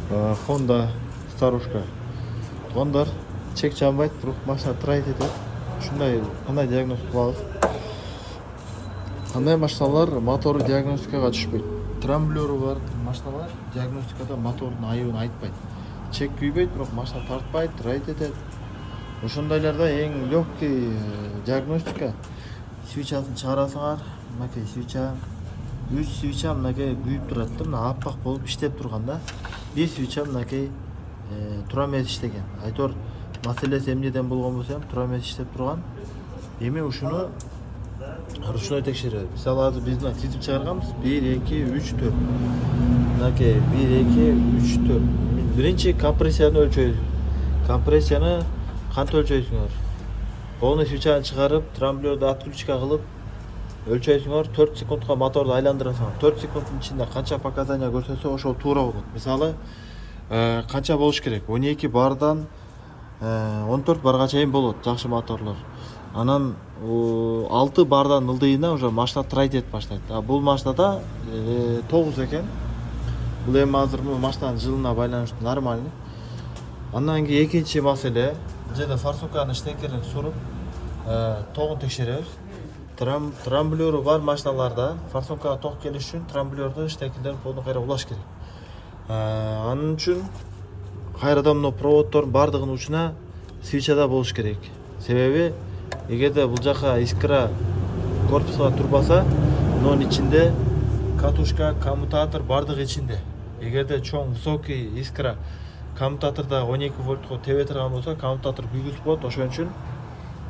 Honda старушка. Туугандар, чек жанбайт, бирок машина трайт этет. Кандай диагностика кылабыз? Кандай машиналар мотору диагностикага түшпөйт. Трамблеру бар машиналар диагностикада мотордун айыбын айтпайт. Чек күйбөйт, бирок машина тартпайт, трайт этет. Ошондойларда эң легкий диагностика свечасын чыгарасыңар. Мынакей свеча, 3 свеча мынакей күйүп турат да, мына аппак болуп иштеп турганда, бир свеча мынакей тура эмес иштеген. Айтор маселеси эмнеден болгон болсо ham тура эмес иштеп турган. Эми ушуну ручной текшеребиз. Мисалы азыр биз мына тизип чыгарганбыз 1 2 3 4. Мынакей 1 2 3 4. Биринчи компрессияны өлчөйбүз. Компрессияны кантип өлчөйсүңөр? Полный свечаны чыгарып, трамблерди отключка кылып өлчөйсүңөр, 4 секундка моторду айландырасыңар. 4 секунддун ичинде канча показания көрсөтсө ошол туура болот. Мисалы, канча болуш керек? 12 бардан 14 барга чейин болот жакшы моторлор. Анан 6 бардан ылдыйына уже машина трайт этип баштайт. Бул машинада 9 экен. Бул эми азыр машинанын жылына байланыштуу нормальный. Андан кийин экинчи маселе, жерде форсунканын штекерин суруп, тогун текшеребиз. Трамблеру бар машиналарда форсункага ток келиш үчүн трамблердин штекерлерин полный кайра улаш керек. Анын үчүн кайрадан мына проводдордун бардыгынын учуна свечада болуш керек. Себеби эгерде бул жака искра корпуска турбаса, мунун ичинде катушка, коммутатор бардыгы ичинде. Эгерде чоң высокий искра коммутаторда 12 вольтко тебе турган болсо, коммутатор күйгүзүп коет. Ошон үчүн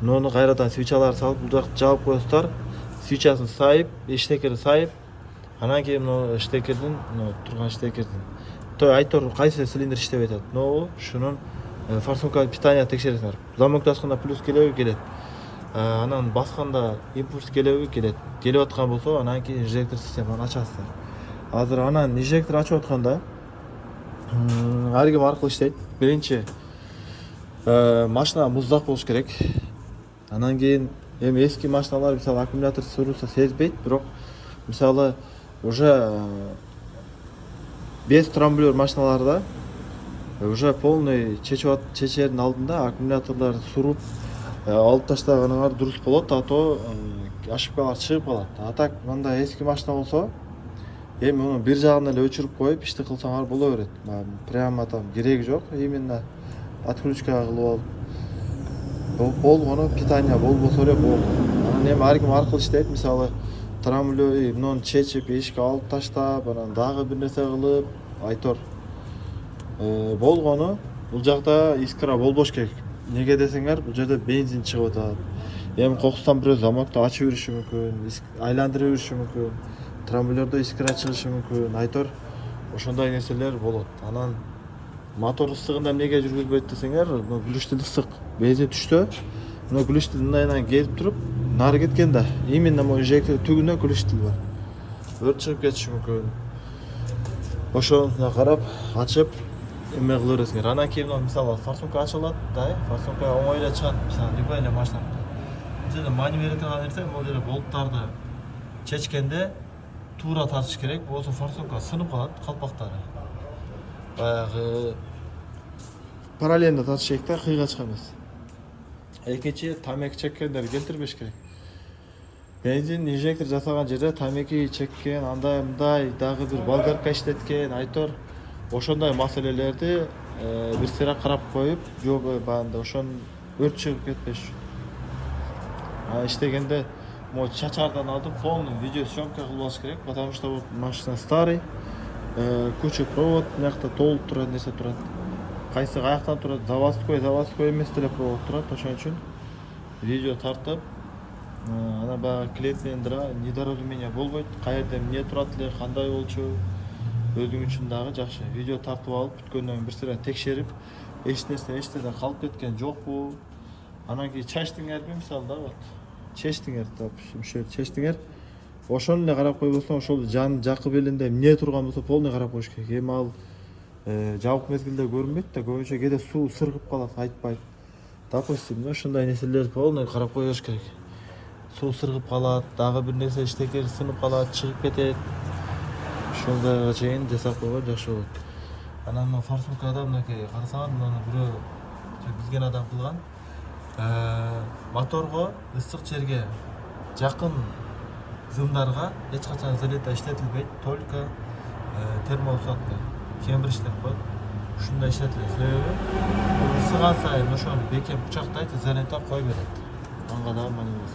муну кайрадан свечалар салып, бул жакты жаап коесуздар. Свечасын сайып, штекери сайып, анан кийин мына штекердин, турган штекердин айтор кайсы цилиндр иштебей атат. Шунун форсунка питания текшересиңер. Замокташканда плюс келеби? Келет. Анан басканда импульс келеби? Келет. Келип аткан болсо, анан кийин инжектор системаны ачасыздар. Азыр анан инжектор ачып атканда ар ким аркылуу иштейт. Биринчи машина муздак болуш керек. Анан кийин эми эски машиналар мисалы аккумулятор сурууса сезбейт, бирок мисалы уже без трамблер машиналарда уже полный чечердин алдында аккумуляторлор суруп алып таштаганыңар дурус болот, а то ошибкалар чыгып калат. А так мындай эски машина болсо, эми муну бир жагын эле өчүрүп коюп ишти кылсаңар боло берет. Прямо там кереги жок, именно отключка кылып алып болгону питание болбосо эле болгон. Анан эми ар ким аркылуу иштейт. Мисалы трамблер мунун чечип эшикке алып таштап, анан дагы бир нерсе кылып, айтор болгону бул жакта искра болбош керек. Неге десеңер, бул жерде бензин чыгып атат. Эми кокустан бирөө замокты ачып бериши мүмкүн, айландырып бериши мүмкүн, трамблердо искра чыгышы мүмкүн. Айтор ошондой нерселер болот. Анан мотор ысыгында эмнеге жүргүзбөйт десеңер, глюштил ысык. Бензин түштө, мына глюштил мындайынан кезип туруп, нары кеткен да. Именно mo инжектор түгүнө глюштил бар. Өрт чыгып кетиши мүмкүн. Ошону карап, ачып эме кыла бересиңер. Анан кийин мисалы форсунка ачылат, да, форсунка оңой эле чыгат. Мисалы любой эле машина. Жерде маневр турган нерсе, бул жерде болттарды чечкенде туура тартыш керек. Болсо форсунка сынып калат, калпактары. Баягы параллельно тартыш керек да, кыйгачка эмес. Экинчи, тамеки чеккендер келтирбеш керек. Бензин инжектор жасаган жерде тамеки чеккен, андай мындай дагы бир болгарка иштеткен, айтор ошондой маселелерди бир сыйра карап коюп, жок баанда ошон өрт чыгып кетпеш үчүн. Иштегенде mo чачардан алдым, полный видео съемка кылып алыш керек, потому что машина старый, куча провод, мынакта толуп турат нерсе турат. Кайсы каяктан турат, заводской эмес деле провод турат. Ошон үчүн видео тартып, ана баягы клиенттен недоразумение болбойт. Каерде эмне турат эле, кандай болчу, өзүң үчүн дагы жакшы. Видео тартып алып, бүткөндөн бир сыйра текшерип, эчтеден калып кеткен жокпу. Анан кийин чачтыңерби, мисалы да, вот. Чечтиңер, чечтиңер. Ошону эле карап койбосоң, ошол жакы белинде эмне турган болсо, полный карап коюш керек. Эми ал жабык мезгилде көрүнбөйт да, көбүнчө кээде суу сыргып калат, айтпайт. Допустим, ошондой нерселерди полный карап коюш керек. Суу сыргып калат, дагы бир нерсе иштекер сынып калат, чыгып кетет. Ошондойго чейин жасап койгон жакшы болот. Анан мына форсункада мынакей карасаңар, муну бирөө бизген адам кылган. Моторго ысык жерге жакын зымдарга эч качан изолента иштетилбейт, только термоусадка кембрич деп коет. Ушундай иштетилет. Себеби ысыган сайын ошону бекем кучактайт, изолента кой берет. Анга дагы маани бар.